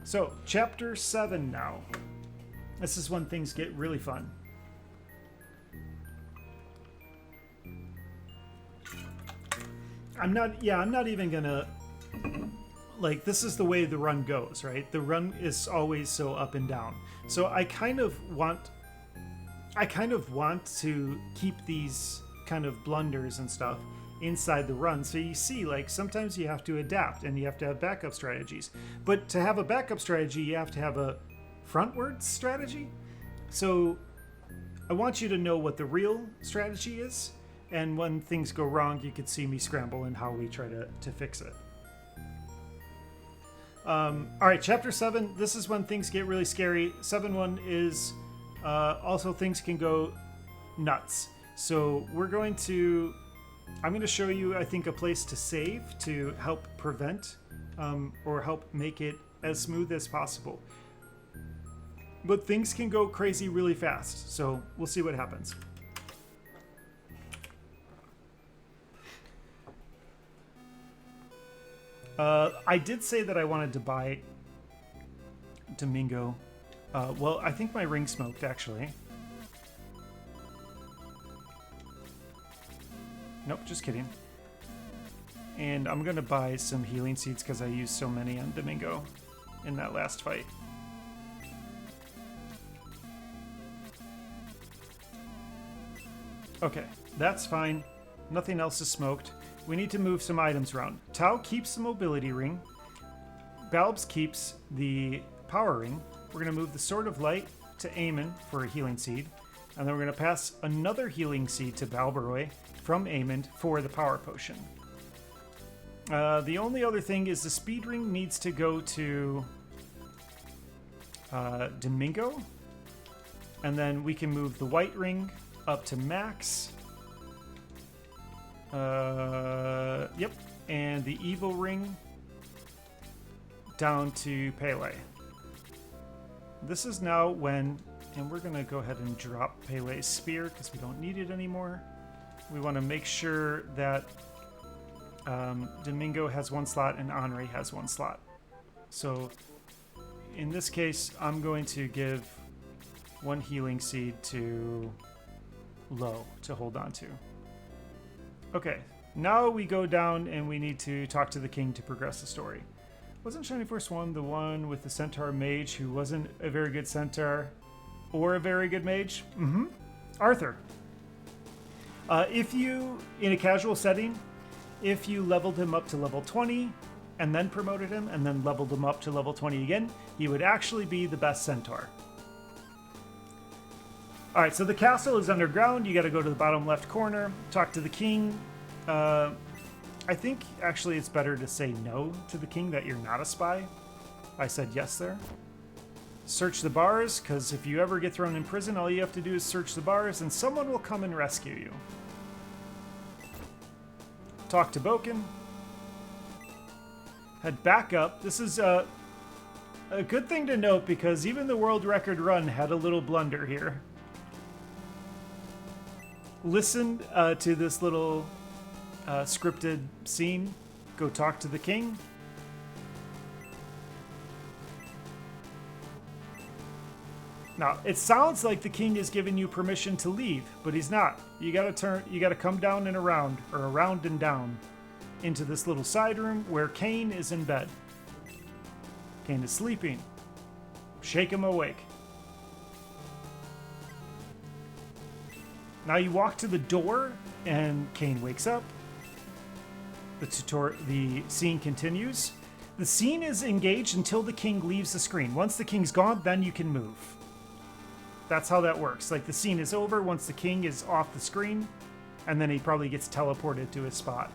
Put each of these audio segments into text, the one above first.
So, chapter 7 now. This is when things get really fun. I'm not even gonna, like, this is the way the run goes, right? The run is always so up and down. So I kind of want to keep these kind of blunders and stuff inside the run. So you see, like, sometimes you have to adapt and you have to have backup strategies. But to have a backup strategy, you have to have a frontward strategy. So I want you to know what the real strategy is. And when things go wrong, you could see me scramble and how we try to fix it. All right, chapter 7. This is when things get really scary. 7.1 is also things can go nuts. So I'm going to show you, I think, a place to save to help prevent or help make it as smooth as possible. But things can go crazy really fast. So we'll see what happens. I did say that I wanted to buy Domingo. Well, I think my ring smoked, actually. Nope, just kidding. And I'm going to buy some healing seeds because I used so many on Domingo in that last fight. Okay, that's fine. Nothing else is smoked. We need to move some items around. Tau keeps the mobility ring. Balbs keeps the power ring. We're going to move the Sword of Light to Eamon for a healing seed. And then we're going to pass another healing seed to Balbaroi from Eamon for the power potion. The only other thing is the speed ring needs to go to Domingo. And then we can move the white ring up to Max. Yep. And the evil ring down to Pele. This is now when, and we're going to go ahead and drop Pele's spear because we don't need it anymore. We want to make sure that Domingo has one slot and Henri has one slot. So in this case, I'm going to give one healing seed to Lo to hold on to. Okay, now we go down and we need to talk to the king to progress the story. Wasn't Shiny Force 1 the one with the centaur mage who wasn't a very good centaur or a very good mage? Mm-hmm. Arthur. If you, in a casual setting, if you leveled him up to level 20 and then promoted him and then leveled him up to level 20 again, he would actually be the best centaur. All right, so the castle is underground. You got to go to the bottom left corner, talk to the king. I think actually it's better to say no to the king, that you're not a spy. I said yes there. Search the bars, because if you ever get thrown in prison, all you have to do is search the bars and someone will come and rescue you. Talk to Boken. Head back up. This is a good thing to note because even the world record run had a little blunder here. Listen to this little scripted scene. Go talk to the king. Now, it sounds like the king is giving you permission to leave, but he's not. You gotta come down and around, or around and down, into this little side room where Cain is in bed. Cain is sleeping. Shake him awake. Now you walk to the door, and Cain wakes up. The scene continues. The scene is engaged until the king leaves the screen. Once the king's gone, then you can move. That's how that works. Like, the scene is over once the king is off the screen, and then he probably gets teleported to his spot.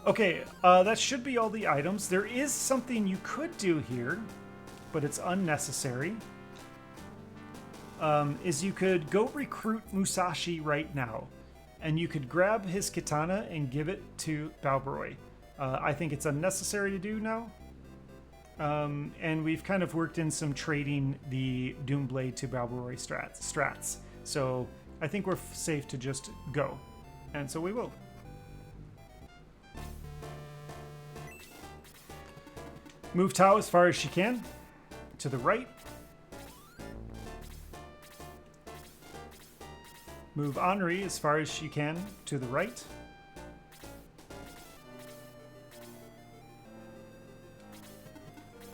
Okay, that should be all the items. There is something you could do here, but it's unnecessary. Is you could go recruit Musashi right now, and you could grab his katana and give it to Balbaroi. I think it's unnecessary to do now. And we've kind of worked in some trading the Doomblade to Balbaroi strats. So I think we're safe to just go. And so we will. Move Tao as far as she can to the right. Move Henri as far as she can to the right.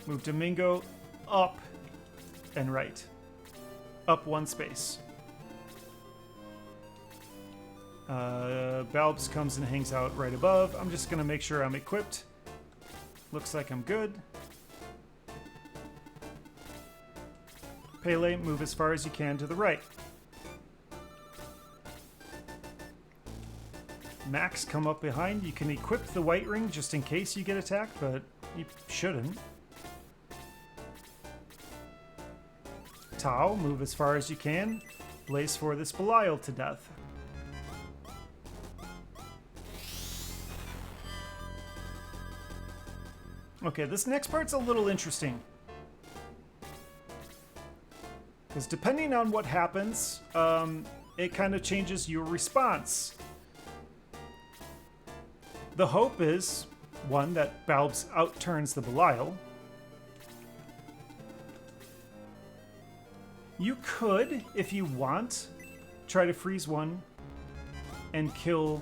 Move Domingo up and right. Up one space. Balbs comes and hangs out right above. I'm just going to make sure I'm equipped. Looks like I'm good. Pele, move as far as you can to the right. Max, come up behind. You can equip the white ring just in case you get attacked, but you shouldn't. Tao, move as far as you can. Blaze for this Belial to death. Okay, this next part's a little interesting. Because depending on what happens, it kind of changes your response. The hope is, one, that Balbs outturns the Belial. You could, if you want, try to freeze one and kill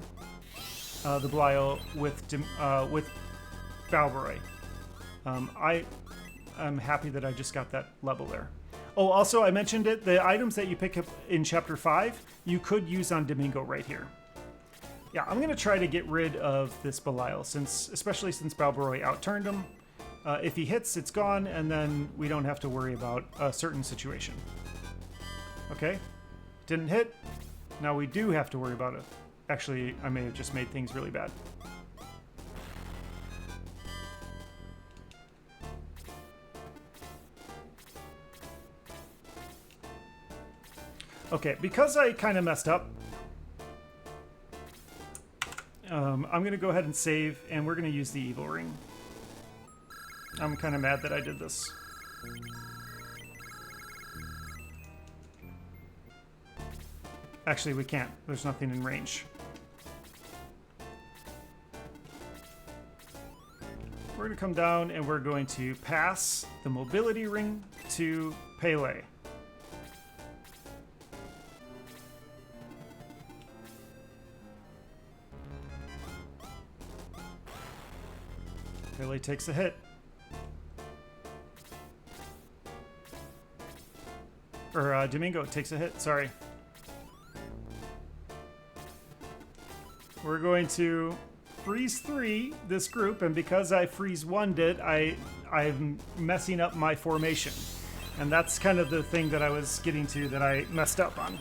the Belial with Balboroy. I'm happy that I just got that level there. Oh, also, I mentioned it. The items that you pick up in Chapter 5, you could use on Domingo right here. Yeah, I'm going to try to get rid of this Belial, especially since Balboroy outturned him. If he hits, it's gone, and then we don't have to worry about a certain situation. Okay, didn't hit. Now we do have to worry about it. Actually, I may have just made things really bad. Okay, because I kind of messed up, I'm going to go ahead and save, and we're going to use the Evil Ring. I'm kind of mad that I did this. Actually, we can't. There's nothing in range. We're going to come down, and we're going to pass the Mobility Ring to Pele. Pele takes a hit. Or Domingo takes a hit, sorry. We're going to freeze 3 this group, and because I freeze 1'd it, I'm messing up my formation. And that's kind of the thing that I was getting to that I messed up on.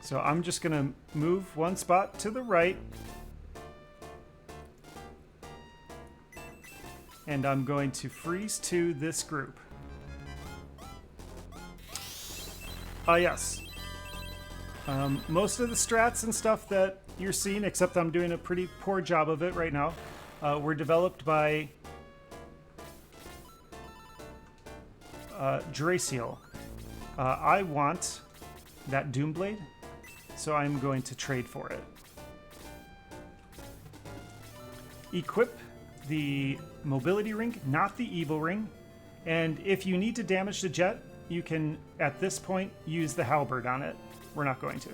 So I'm just going to move one spot to the right. And I'm going to freeze to this group. Yes. Most of the strats and stuff that you're seeing, except I'm doing a pretty poor job of it right now, were developed by Draciel. I want that Doomblade, so I'm going to trade for it. Equip the Mobility Ring, not the Evil Ring. And if you need to damage the jet, you can, at this point, use the Halberd on it. We're not going to.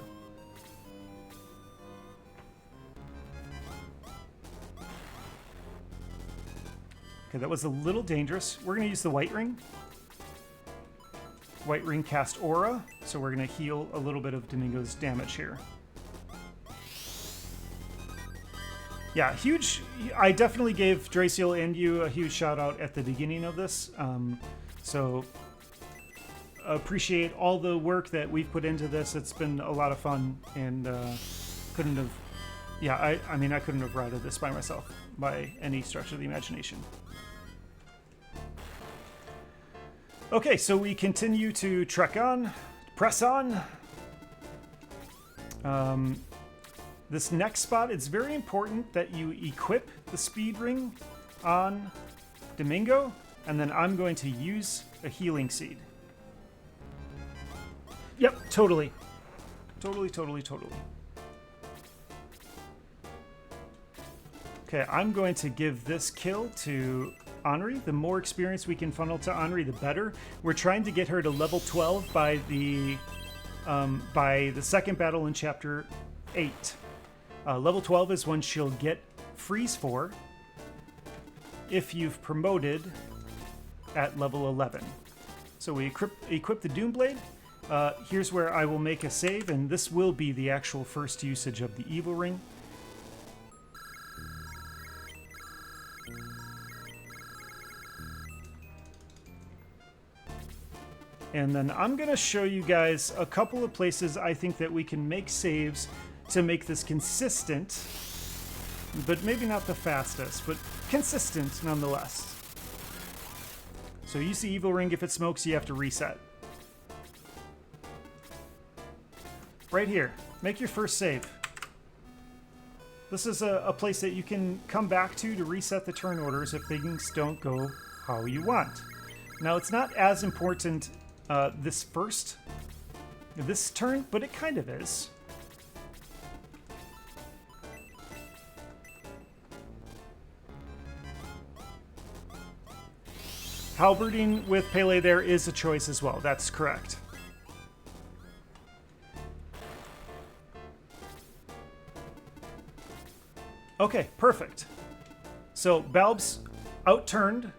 Okay, that was a little dangerous. We're going to use the White Ring. White Ring cast Aura, so we're going to heal a little bit of Domingo's damage here. Yeah, huge. I definitely gave Draciel and you a huge shout out at the beginning of this. So appreciate all the work that we've put into this. It's been a lot of fun, and couldn't have. Yeah, I mean, I couldn't have routed this by myself by any stretch of the imagination. Okay, so we continue to trek on, press on. This next spot, it's very important that you equip the speed ring on Domingo, and then I'm going to use a healing seed. Yep, totally. Totally, totally, totally. Okay, I'm going to give this kill to Henri. The more experience we can funnel to Henri, the better. We're trying to get her to level 12 by the second battle in Chapter 8. Level 12 is when she'll get Freeze 4 if you've promoted at level 11. So we equip the Doomblade. Here's where I will make a save, and this will be the actual first usage of the Evil Ring. And then I'm going to show you guys a couple of places I think that we can make saves to make this consistent, but maybe not the fastest, but consistent nonetheless. So use the Evil Ring. If it smokes, you have to reset. Right here, make your first save. This is a place that you can come back to reset the turn orders if things don't go how you want. Now, it's not as important this turn, but it kind of is. Halberding with Pele there is a choice as well. That's correct. Okay, perfect. So Balb's outturned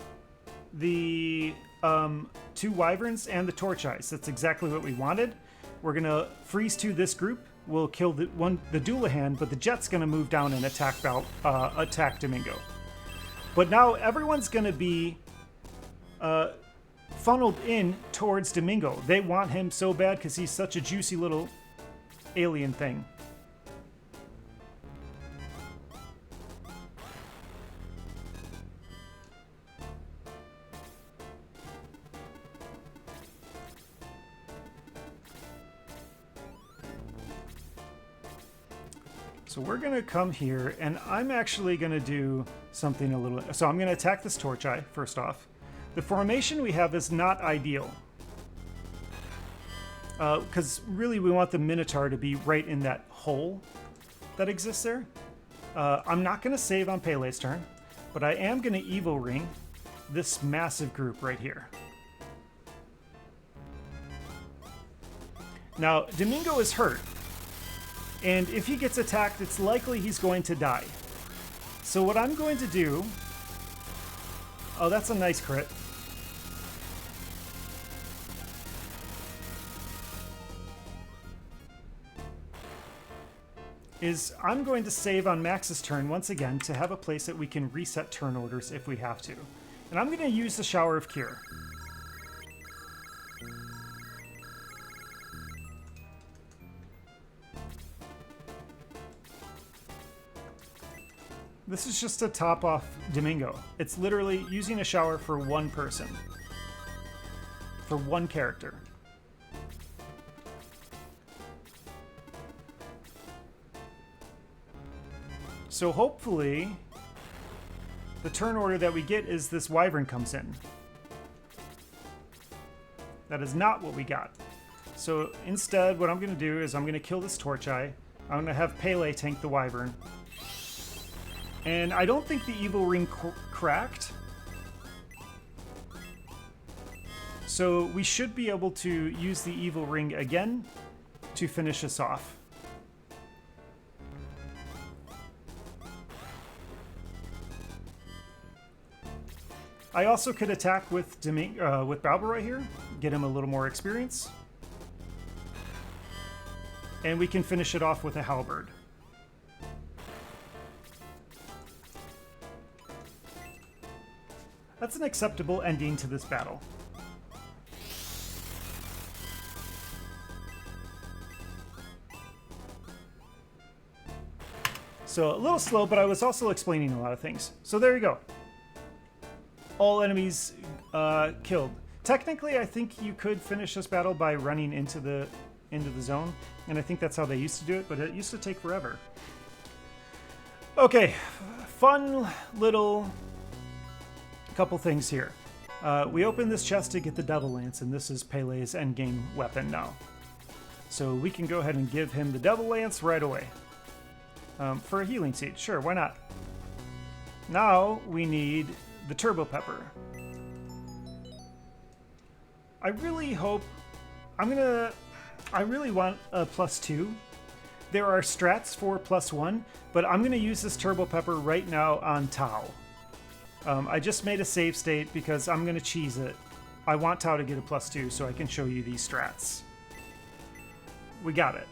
the 2 Wyverns and the Torch Eyes. That's exactly what we wanted. We're gonna freeze to this group. We'll kill the Doulahan, but the Jet's gonna move down and attack Domingo. But now everyone's gonna be funneled in towards Domingo. They want him so bad because he's such a juicy little alien thing. So we're going to come here, and I'm actually going to do something a little... So I'm going to attack this Torch Eye, first off. The formation we have is not ideal. Because really we want the Minotaur to be right in that hole that exists there. I'm not going to save on Pele's turn, but I am going to Evil Ring this massive group right here. Now, Domingo is hurt. And if he gets attacked, it's likely he's going to die. So what I'm going to do... Oh, that's a nice crit. Is I'm going to save on Max's turn once again to have a place that we can reset turn orders if we have to. And I'm going to use the Shower of Cure. This is just to top off Domingo. It's literally using a shower for one person. For one character. So hopefully, the turn order that we get is this Wyvern comes in. That is not what we got. So instead, what I'm going to do is I'm going to kill this Torch Eye. I'm going to have Pele tank the Wyvern. And I don't think the Evil Ring cracked. So we should be able to use the Evil Ring again to finish us off. I also could attack with Balba right here, get him a little more experience. And we can finish it off with a Halberd. That's an acceptable ending to this battle. So a little slow, but I was also explaining a lot of things. So there you go. All enemies killed. Technically, I think you could finish this battle by running into the zone, and I think that's how they used to do it, but it used to take forever. Okay, fun little couple things here. We opened this chest to get the Devil Lance, and this is Pele's endgame weapon now. So we can go ahead and give him the Devil Lance right away. For a healing seed, sure, why not? Now we need the Turbo Pepper. I really hope, I really want a +2. There are strats for +1, but I'm gonna use this Turbo Pepper right now on Tau. I just made a save state because I'm gonna cheese it. I want Tau to get a +2 so I can show you these strats. We got it.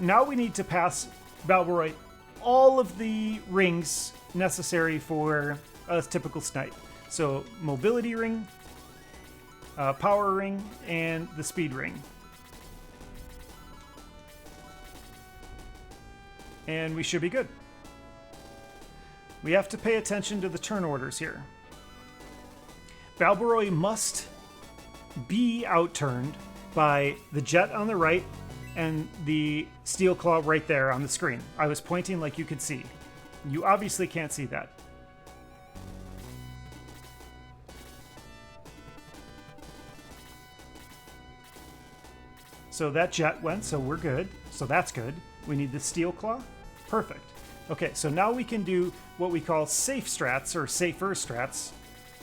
Now we need to pass Balboroy all of the rings necessary for a typical snipe. So mobility ring, power ring, and the speed ring. And we should be good. We have to pay attention to the turn orders here. Balboroy must be outturned by the jet on the right and the Steel Claw right there on the screen. I was pointing like you could see. You obviously can't see that. So that jet went, so we're good. So that's good. We need the Steel Claw. Perfect. Okay, so now we can do what we call safe strats, or safer strats.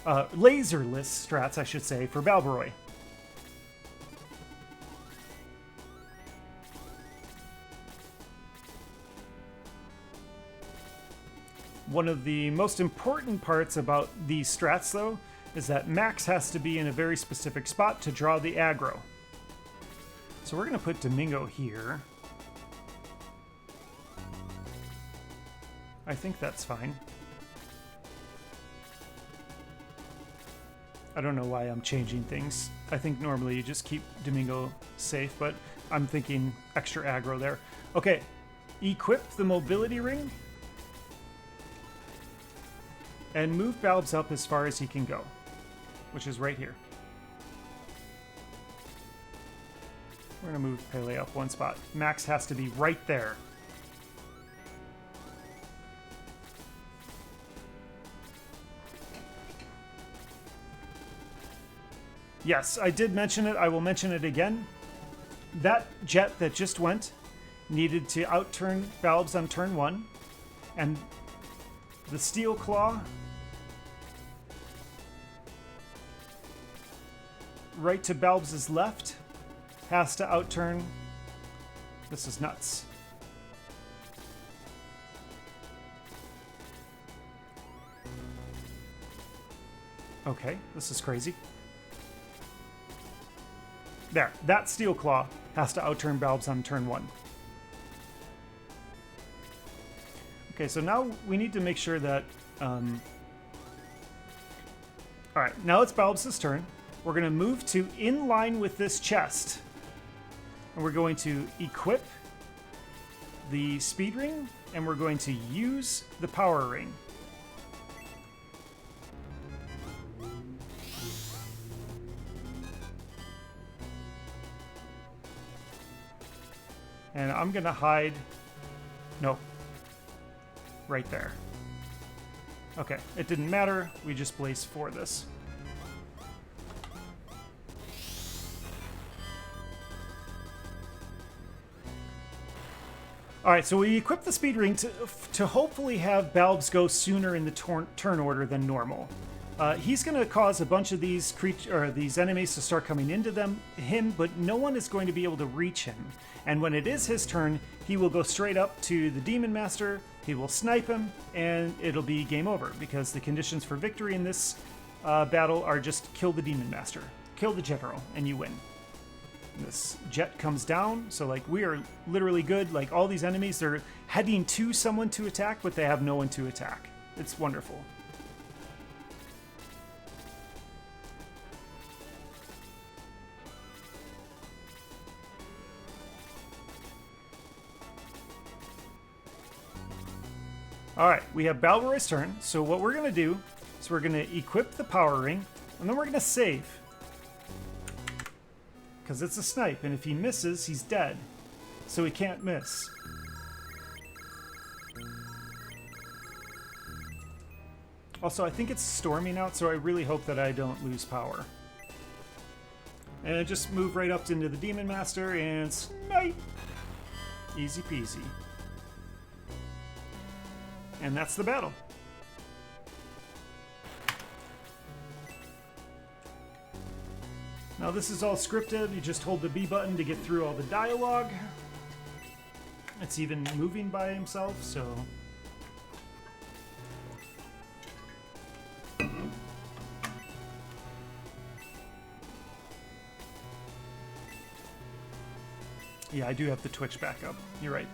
Laserless strats, I should say, for Balboroy. One of the most important parts about these strats, though, is that Max has to be in a very specific spot to draw the aggro. So we're going to put Domingo here. I think that's fine. I don't know why I'm changing things. I think normally you just keep Domingo safe, but I'm thinking extra aggro there. Okay, equip the mobility ring. And move Balbs up as far as he can go, which is right here. We're going to move Pele up one spot. Max has to be right there. Yes, I did mention it. I will mention it again. That jet that just went needed to outturn Balbs on turn 1, and the Steel Claw right to Balbs' left has to outturn. This is nuts. Okay, this is crazy. There, that Steel Claw has to outturn Balbs on turn 1. Okay, so now we need to make sure that... Alright, now it's Balbs' turn. We're going to move to in line with this chest. And we're going to equip the speed ring, and we're going to use the power ring. And I'm going to hide... No. Right there. Okay, it didn't matter. We just blaze for this. Alright, so we equip the speed ring to hopefully have Balbs go sooner in the turn order than normal. He's going to cause a bunch of these these enemies to start coming into him, but no one is going to be able to reach him. And when it is his turn, he will go straight up to the Demon Master, he will snipe him, and it'll be game over, because the conditions for victory in this battle are just kill the Demon Master, kill the General, and you win. This jet comes down, so like we are literally good. Like all these enemies, they're heading to someone to attack, but they have no one to attack. It's wonderful. Alright, we have Balboroy's turn, so what we're going to do is we're going to equip the power ring, and then we're going to save. Because it's a snipe, and if he misses, he's dead. So he can't miss. Also, I think it's storming out, so I really hope that I don't lose power. And just move right up into the Demon Master and snipe. Easy peasy. And that's the battle. Now this is all scripted. You just hold the B button to get through all the dialogue. It's even moving by himself, so... Yeah, I do have the Twitch back up. You're right.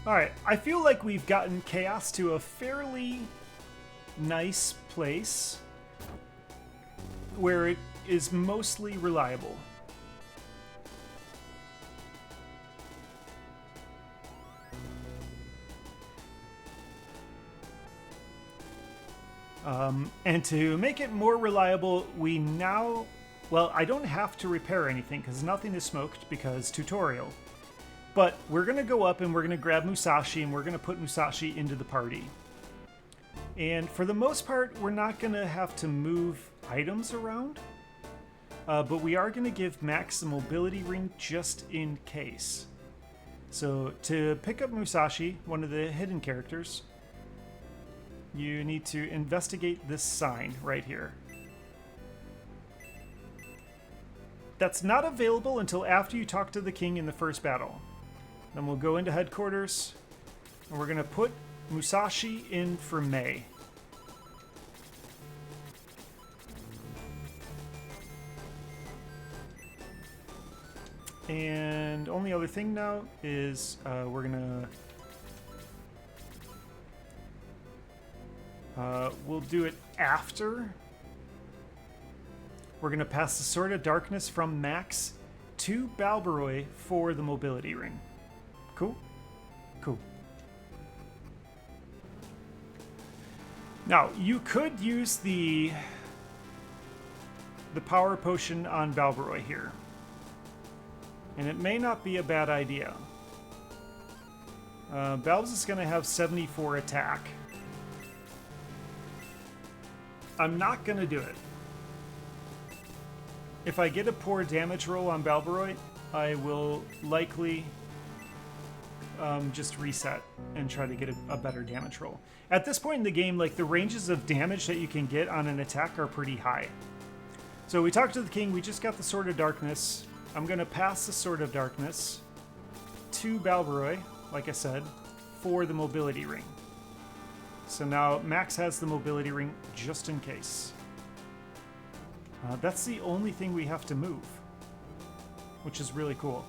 Alright, I feel like we've gotten Chaos to a fairly nice place where it is mostly reliable. And to make it more reliable, we now... Well, I don't have to repair anything because nothing is smoked because tutorial. But we're going to go up and we're going to grab Musashi and we're going to put Musashi into the party. And for the most part, we're not going to have to move items around. But we are going to give Max the mobility ring just in case. So to pick up Musashi, one of the hidden characters, you need to investigate this sign right here. That's not available until after you talk to the king in the first battle. Then we'll go into headquarters, and we're going to put Musashi in for May. And only other thing now is we're going to... we'll do it after. We're going to pass the Sword of Darkness from Max to Balbaroi for the mobility ring. Cool? Cool. Now, you could use the power potion on Balbaroi here. And it may not be a bad idea. Balbs is going to have 74 attack. I'm not going to do it. If I get a poor damage roll on Balbaroi, I will likely just reset and try to get a better damage roll. At this point in the game, like, the ranges of damage that you can get on an attack are pretty high. So we talked to the king, we just got the Sword of Darkness. I'm going to pass the Sword of Darkness to Balbaroi, like I said, for the mobility ring. So now Max has the mobility ring just in case. That's the only thing we have to move, which is really cool.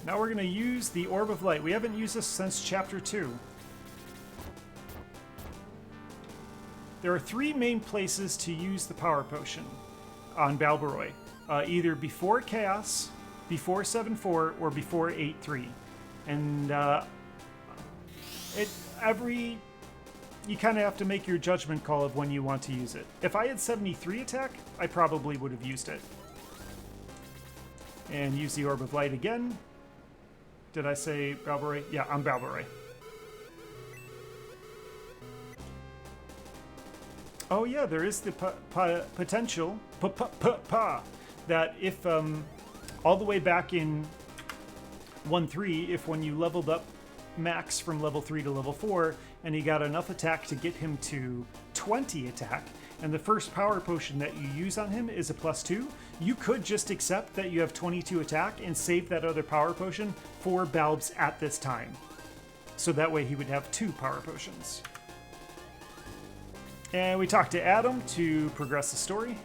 Now we're going to use the Orb of Light. We haven't used this since Chapter 2. There are 3 main places to use the Power Potion on Balbaroi. Either before Chaos, before 7-4, or before 8-3. And you kind of have to make your judgment call of when you want to use it. If I had 73 attack, I probably would have used it. And use the Orb of Light again. Did I say Balbaroi? Yeah, I'm Balbaroi. Oh yeah, there is the potential that if all the way back in 1.3, if when you leveled up Max from level 3 to level 4, and he got enough attack to get him to 20 attack, and the first power potion that you use on him is a +2, you could just accept that you have 22 attack and save that other power potion for Balbs at this time. So that way he would have 2 power potions. And we talked to Adam to progress the story.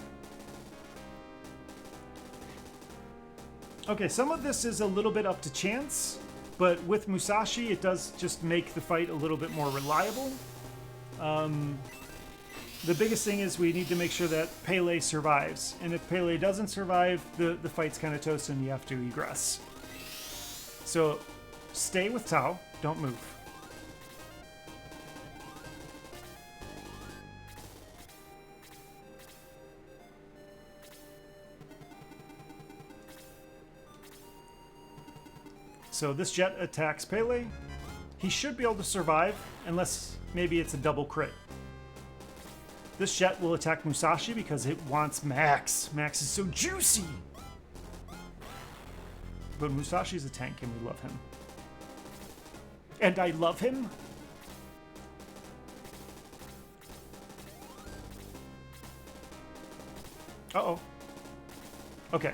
Okay, some of this is a little bit up to chance, but with Musashi, it does just make the fight a little bit more reliable. The biggest thing is we need to make sure that Pele survives. And if Pele doesn't survive, the fight's kind of toast and you have to egress. So stay with Tao, don't move. So this jet attacks Pele. He should be able to survive, unless maybe it's a double crit. This jet will attack Musashi because it wants Max. Max is so juicy! But Musashi's a tank and we love him. And I love him? Uh-oh. Okay.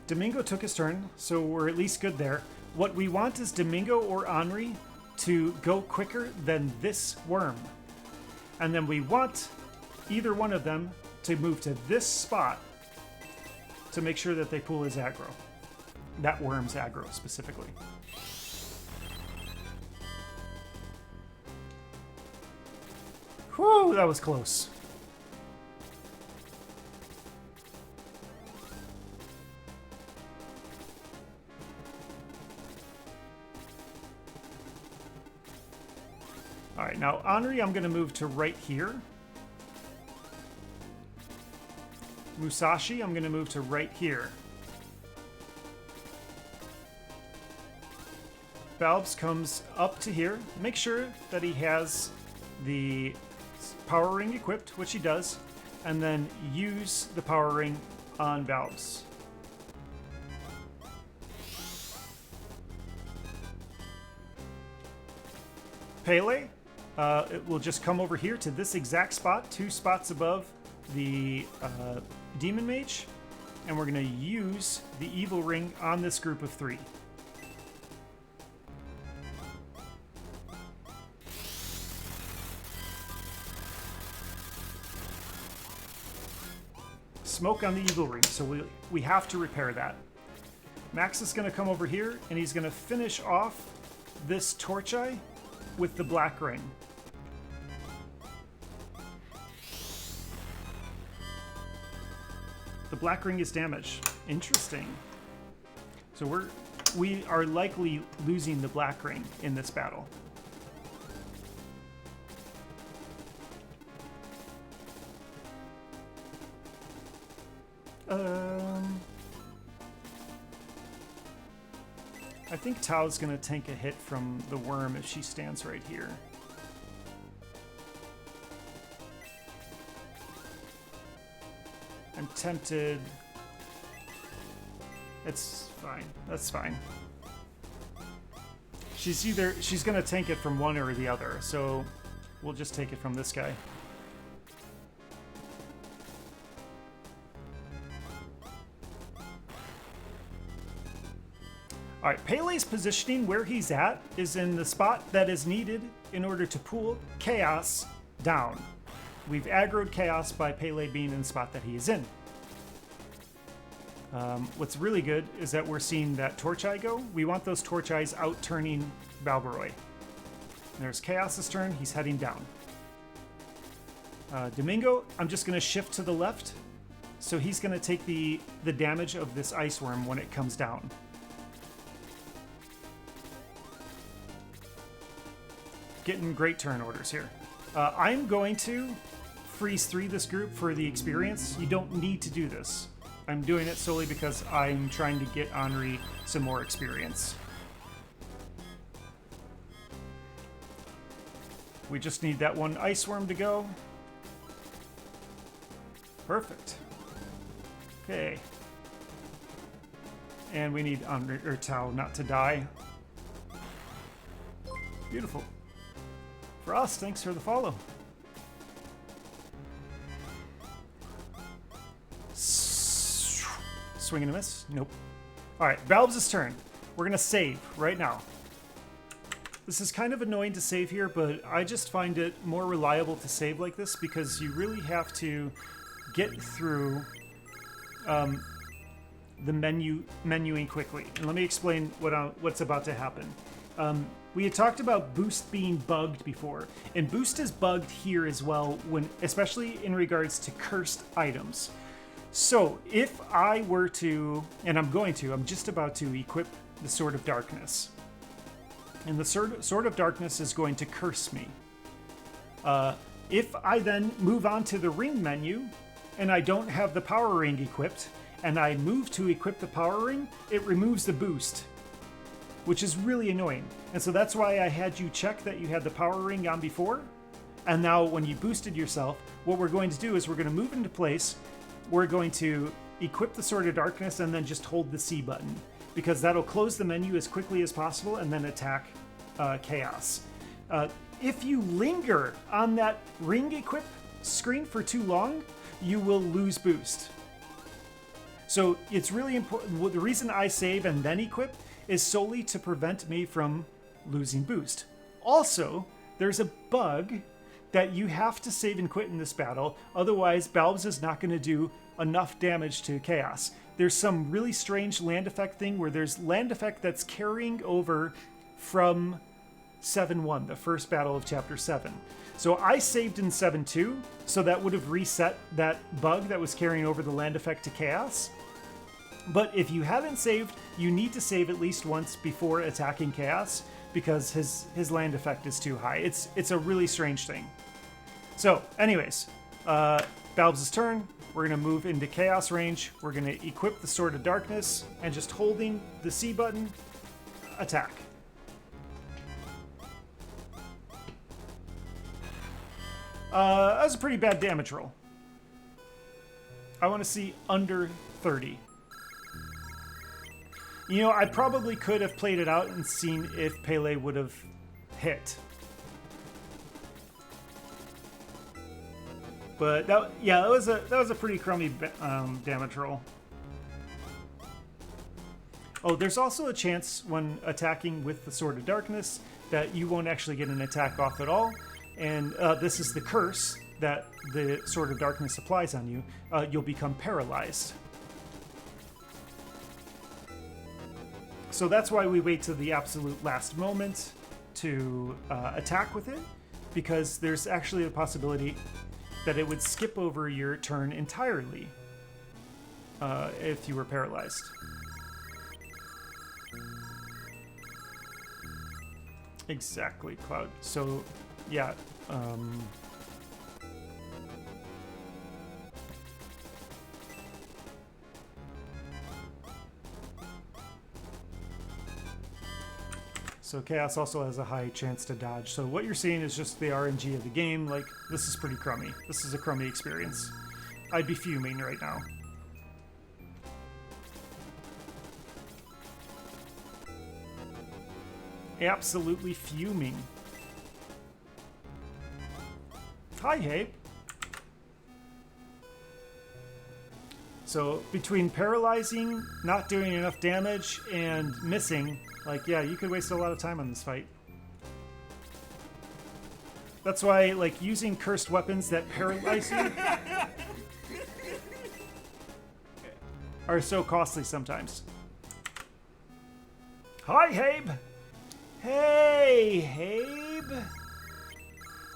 Domingo took his turn, so we're at least good there. What we want is Domingo or Henri to go quicker than this worm. And then we want either one of them to move to this spot to make sure that they pull his aggro. That worm's aggro, specifically. Whew, that was close. All right, now Henri, I'm going to move to right here. Musashi, I'm going to move to right here. Balbs comes up to here. Make sure that he has the power ring equipped, which he does, and then use the power ring on Balbs. Pele, it will just come over here to this exact spot, 2 spots above the Demon Mage, and we're going to use the Evil Ring on this group of 3. Smoke on the Evil Ring, so we have to repair that. Max is going to come over here, and he's going to finish off this Torch Eye with the Black Ring. The Black Ring is damaged. Interesting. So we are likely losing the Black Ring in this battle. I think Tao's gonna tank a hit from the worm if she stands right here. I'm tempted. It's fine. That's fine. She's gonna tank it from one or the other, so we'll just take it from this guy. All right, Pele's positioning where he's at is in the spot that is needed in order to pull Chaos down. We've aggroed Chaos by Pele being in the spot that he is in. What's really good is that we're seeing that Torch Eye go. We want those Torch Eyes out-turning Balbaroy. There's Chaos's turn, he's heading down. Domingo, I'm just gonna shift to the left, so he's gonna take the damage of this Ice Worm when it comes down. Getting great turn orders here. I'm going to freeze 3 this group for the experience. You don't need to do this. I'm doing it solely because I'm trying to get Henri some more experience. We just need that one Ice Worm to go. Perfect. Okay. And we need Henri or Tao not to die. Beautiful. For us, thanks for the follow. Swing and a miss? Nope. Alright, Balbs' turn. We're gonna save right now. This is kind of annoying to save here, but I just find it more reliable to save like this because you really have to get through the menuing quickly. And let me explain what's about to happen. We had talked about Boost being bugged before, and Boost is bugged here as well, especially in regards to cursed items. So if I were to, and I'm just about to equip the Sword of Darkness, and the Sword of Darkness is going to curse me. If I then move on to the ring menu, and I don't have the power ring equipped, and I move to equip the power ring, it removes the boost. which is really annoying. And so that's why I had you check that you had the power ring on before. And now when you boosted yourself, what we're going to do is we're going to move into place. We're going to equip the Sword of Darkness and then just hold the C button, because that'll close the menu as quickly as possible and then attack Chaos. If you linger on that ring equip screen for too long, you will lose boost. So it's really important. The reason I save and then equip is solely to prevent me from losing boost. Also, there's a bug that you have to save and quit in this battle, otherwise Balbs is not going to do enough damage to Chaos. There's some really strange land effect thing where there's land effect that's carrying over from 7-1, the first battle of Chapter 7. So I saved in 7-2, so that would have reset that bug that was carrying over the land effect to Chaos. But if you haven't saved, you need to save at least once before attacking Chaos, because his land effect is too high. It's a really strange thing. So anyways, Balbs' turn. We're going to move into Chaos range. We're going to equip the Sword of Darkness, and just holding the C button, attack. That was a pretty bad damage roll. I want to see under 30. You know, I probably could have played it out and seen if Pele would have hit. But that was a pretty crummy damage roll. Oh, there's also a chance when attacking with the Sword of Darkness that you won't actually get an attack off at all. And this is the curse that the Sword of Darkness applies on you. You'll become paralyzed. So that's why we wait to the absolute last moment to attack with it, because there's actually a possibility that it would skip over your turn entirely if you were paralyzed. Exactly, Cloud. So, yeah. So Chaos also has a high chance to dodge. So what you're seeing is just the RNG of the game. Like, this is pretty crummy. This is a crummy experience. I'd be fuming right now. Absolutely fuming. Hi, Habe. So between paralyzing, not doing enough damage, and missing, like, yeah, you could waste a lot of time on this fight. That's why, like, using cursed weapons that paralyze you are so costly sometimes. Hi, Habe! Hey, Habe!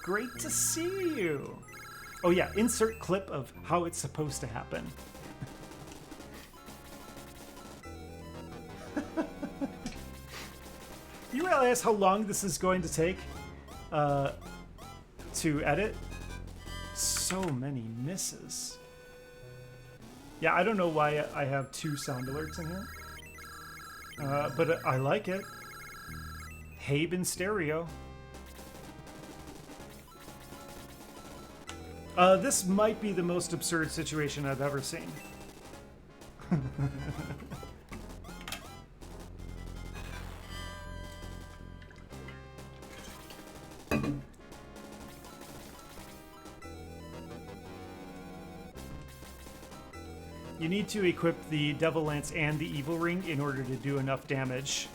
Great to see you! Oh yeah, insert clip of how it's supposed to happen. You realize how long this is going to take to edit? So many misses. Yeah, I don't know why I have 2 sound alerts in here. But I like it. Habe in stereo. This might be the most absurd situation I've ever seen. You need to equip the Devil Lance and the Evil Ring in order to do enough damage.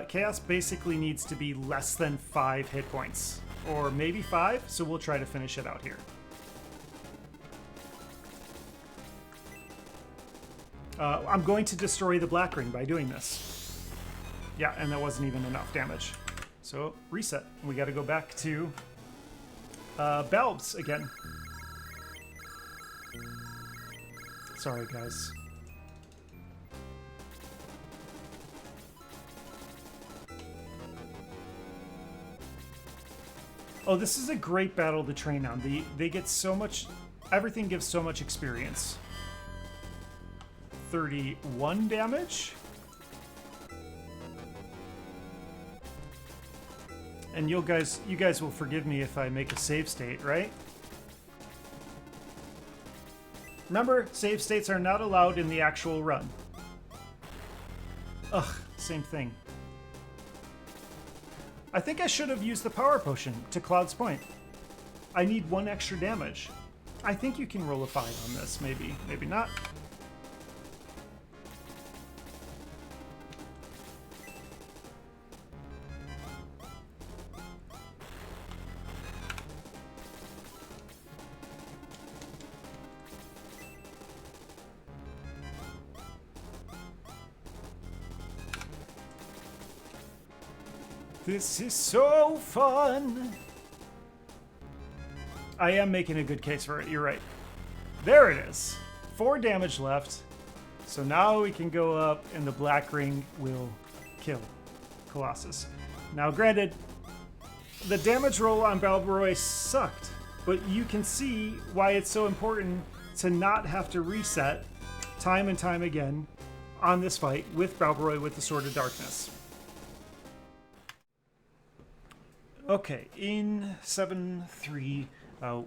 Chaos basically needs to be less than 5 hit points. Or maybe 5, so we'll try to finish it out here. I'm going to destroy the Black Ring by doing this. Yeah, and that wasn't even enough damage. So, reset. We gotta go back to Balbs again. Sorry, guys. Oh, this is a great battle to train on. They get so much... Everything gives so much experience. 31 damage? And you guys will forgive me if I make a save state, right? Remember, save states are not allowed in the actual run. Ugh, same thing. I think I should have used the power potion to Cloud's point. I need 1 extra damage. I think you can roll a 5 on this, maybe. Maybe not. This is so fun. I am making a good case for it, you're right. There it is. 4 damage left. So now we can go up and the black ring will kill Colossus. Now granted, the damage roll on Balboroy sucked, but you can see why it's so important to not have to reset time and time again on this fight with Balboroy with the Sword of Darkness. Okay, in 7-3,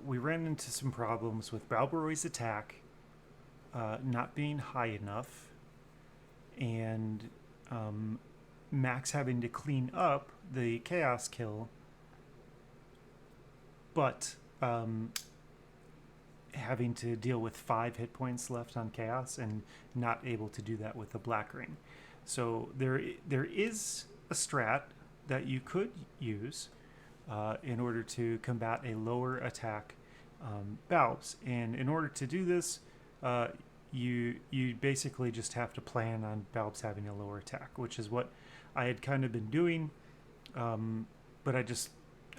we ran into some problems with Balboroy's attack not being high enough, and Max having to clean up the Chaos kill, but having to deal with 5 hit points left on Chaos and not able to do that with the Black Ring. So there is a strat that you could use in order to combat a lower attack Balbs. And in order to do this, you basically just have to plan on Balbs having a lower attack, which is what I had kind of been doing, but I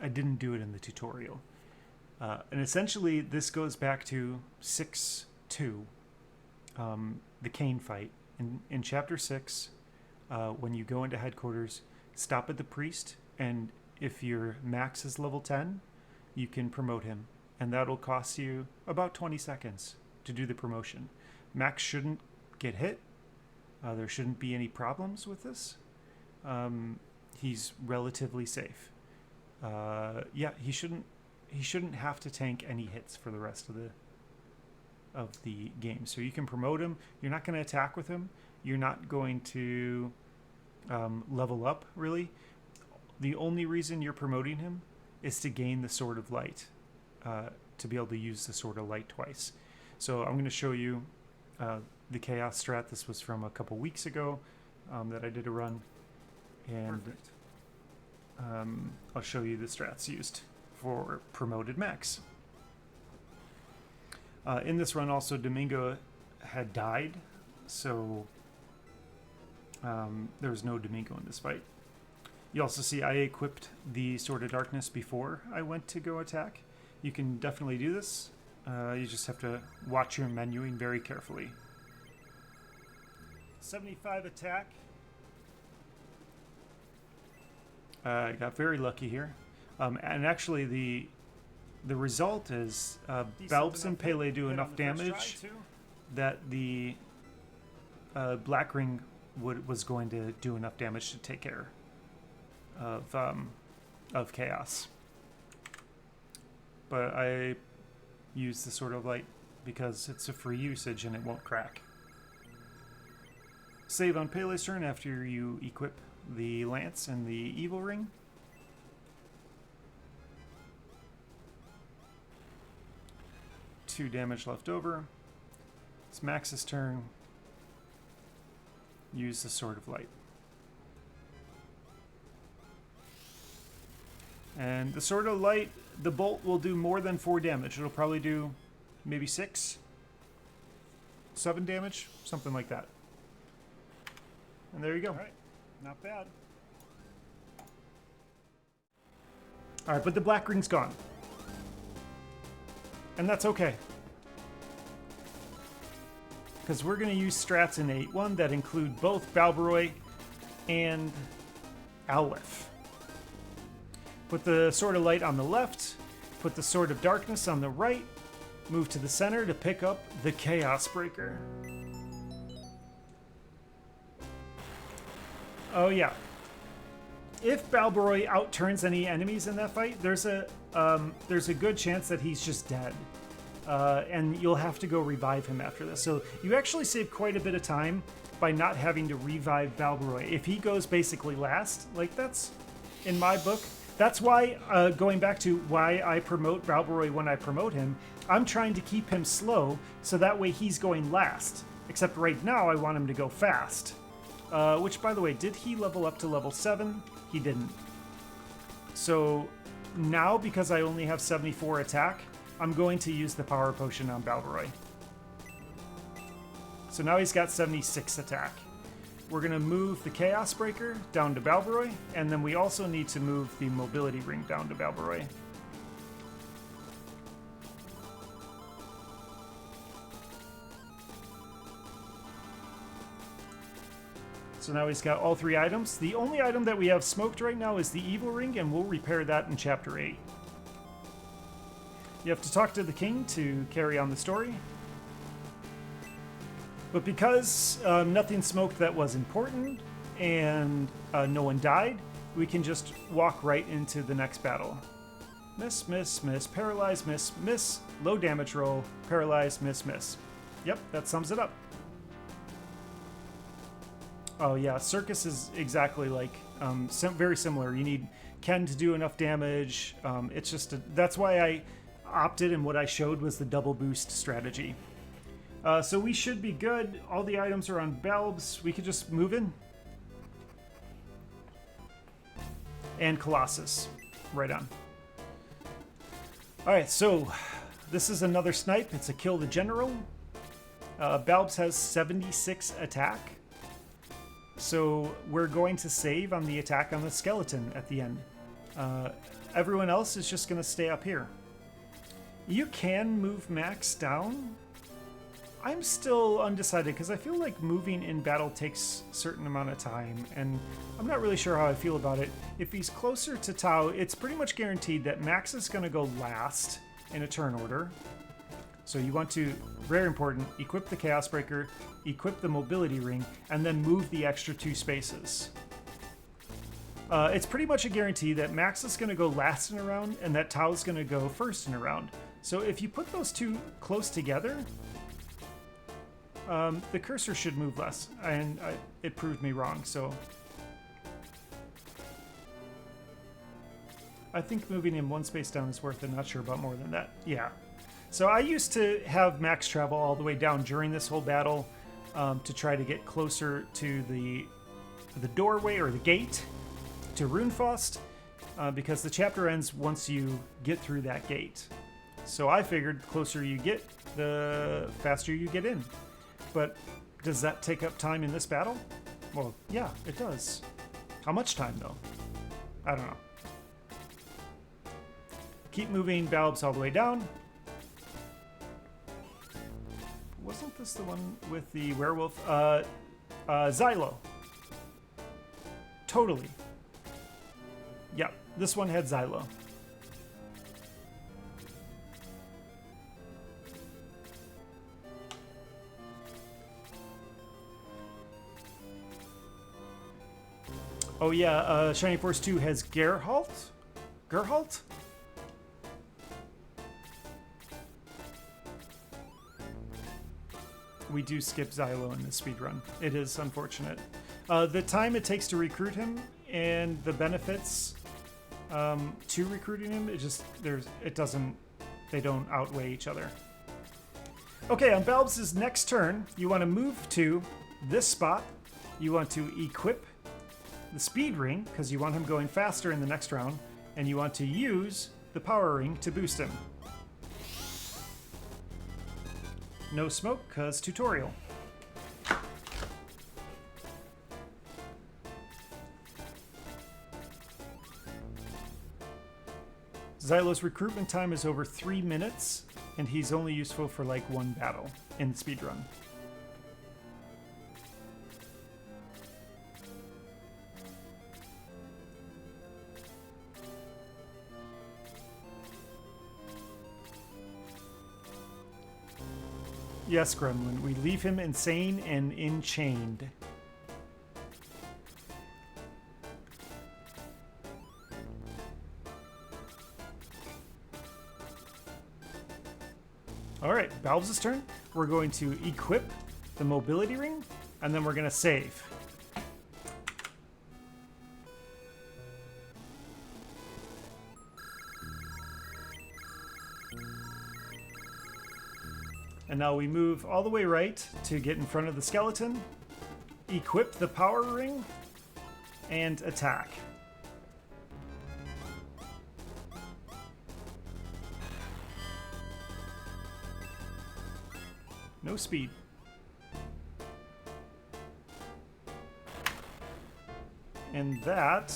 didn't do it in the tutorial. And essentially, this goes back to 6-2, the Cain fight. In Chapter 6, when you go into headquarters, stop at the priest, and if your max is level 10, you can promote him. And that'll cost you about 20 seconds to do the promotion. Max shouldn't get hit. There shouldn't be any problems with this. He's relatively safe. Yeah, he shouldn't have to tank any hits for the rest of the game. So you can promote him. You're not going to attack with him. You're not going to level up, really. The only reason you're promoting him is to gain the Sword of Light, to be able to use the Sword of Light twice. So I'm going to show you the Chaos strat. This was from a couple weeks ago that I did a run. And I'll show you the strats used for promoted Max. In this run also, Domingo had died, so there was no Domingo in this fight. You also see I equipped the Sword of Darkness before I went to go attack. You can definitely do this. You just have to watch your menuing very carefully. 75 attack. I got very lucky here. And actually the result is Balbs and Pele do enough damage that the Black Ring was going to do enough damage to take care of Chaos. But I use the Sword of Light because it's a free usage and it won't crack. Save on Pele's turn after you equip the Lance and the Evil Ring. Two damage left over. It's Max's turn. Use the Sword of Light. And the Sword of Light, the bolt will do more than 4 damage. It'll probably do maybe 6, 7 damage, something like that. And there you go. All right, not bad. All right, but the Black Ring's gone. And that's okay. Because we're going to use strats in 8-1 that include both Balboroy and Alwith. Put the Sword of Light on the left, put the Sword of Darkness on the right, move to the center to pick up the Chaos Breaker. Oh yeah. if Balboroy outturns any enemies in that fight, there's a good chance that he's just dead. And you'll have to go revive him after this. So you actually save quite a bit of time by not having to revive Balboroy. If he goes basically last, like that's, in my book, that's why, going back to why I promote Balboroy when I promote him, I'm trying to keep him slow so that way he's going last. Except right now I want him to go fast. Which, by the way, did he level up to level 7? He didn't. So now, because I only have 74 attack, I'm going to use the power potion on Balboroy. So now he's got 76 attack. We're going to move the Chaos Breaker down to Balboroy, and then we also need to move the Mobility Ring down to Balboroy. So now he's got all 3 items. The only item that we have smoked right now is the Evil Ring, and we'll repair that in Chapter 8. You have to talk to the king to carry on the story. But because nothing smoked that was important and no one died, we can just walk right into the next battle. Miss, miss, miss, paralyze, miss, miss, low damage roll, paralyze, miss, miss. Yep, that sums it up. Oh yeah, Circus is exactly like, very similar. You need Ken to do enough damage. It's just, that's why I opted and what I showed was the double boost strategy. So we should be good. All the items are on Balbs. We could just move in. And Colossus. Right on. Alright, so this is another snipe. It's a kill the general. Balbs has 76 attack. So we're going to save on the attack on the skeleton at the end. Everyone else is just going to stay up here. You can move Max down. I'm still undecided because I feel like moving in battle takes a certain amount of time, and I'm not really sure how I feel about it. If he's closer to Tau, it's pretty much guaranteed that Max is going to go last in a turn order. So you want to, very important, equip the Chaos Breaker, equip the Mobility Ring, and then move the extra 2 spaces. It's pretty much a guarantee that Max is going to go last in a round and that Tau is going to go first in a round. So if you put those 2 close together, the cursor should move less, and it proved me wrong, so I think moving him 1 space down is worth it. Not sure about more than that. Yeah. So I used to have Max travel all the way down during this whole battle to try to get closer to the doorway or the gate to Runefaust, because the chapter ends once you get through that gate. So I figured the closer you get, the faster you get in. But does that take up time in this battle? Well, yeah, it does. How much time, though? I don't know. Keep moving Balbs all the way down. Wasn't this the one with the werewolf? Xylo. Totally. Yeah, this one had Xylo. Oh yeah, Shining Force 2 has Geralt? Geralt? We do skip Xylo in this speedrun. It is unfortunate. The time it takes to recruit him and the benefits to recruiting him, they don't outweigh each other. Okay, on Balbs' next turn, you want to move to this spot. You want to equip the speed ring, because you want him going faster in the next round, and you want to use the power ring to boost him. No smoke, because tutorial. Xylo's recruitment time is over 3 minutes, and he's only useful for like 1 battle in the speedrun. Yes, Gremlin, we leave him insane and enchained. All right, Balbs' turn. We're going to equip the mobility ring, and then we're going to save. And now we move all the way right to get in front of the skeleton, equip the power ring, and attack. No speed. And that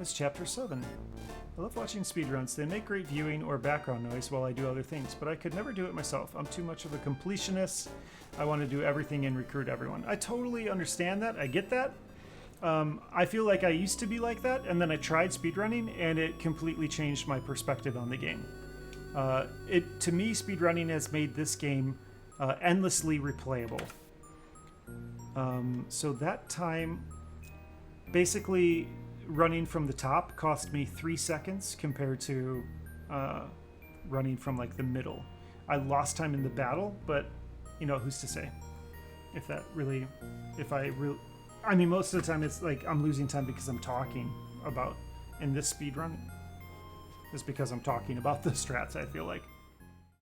is Chapter 7. I love watching speedruns. They make great viewing or background noise while I do other things, but I could never do it myself. I'm too much of a completionist. I want to do everything and recruit everyone. I totally understand that. I get that. I feel like I used to be like that, and then I tried speedrunning, and it completely changed my perspective on the game. To me, speedrunning has made this game endlessly replayable. So that time, basically, running from the top cost me 3 seconds compared to running from like the middle. I lost time in the battle, but you know, who's to say? I mean, most of the time it's like I'm losing time because I'm talking about, in this speed run, it's because I'm talking about the strats, I feel like.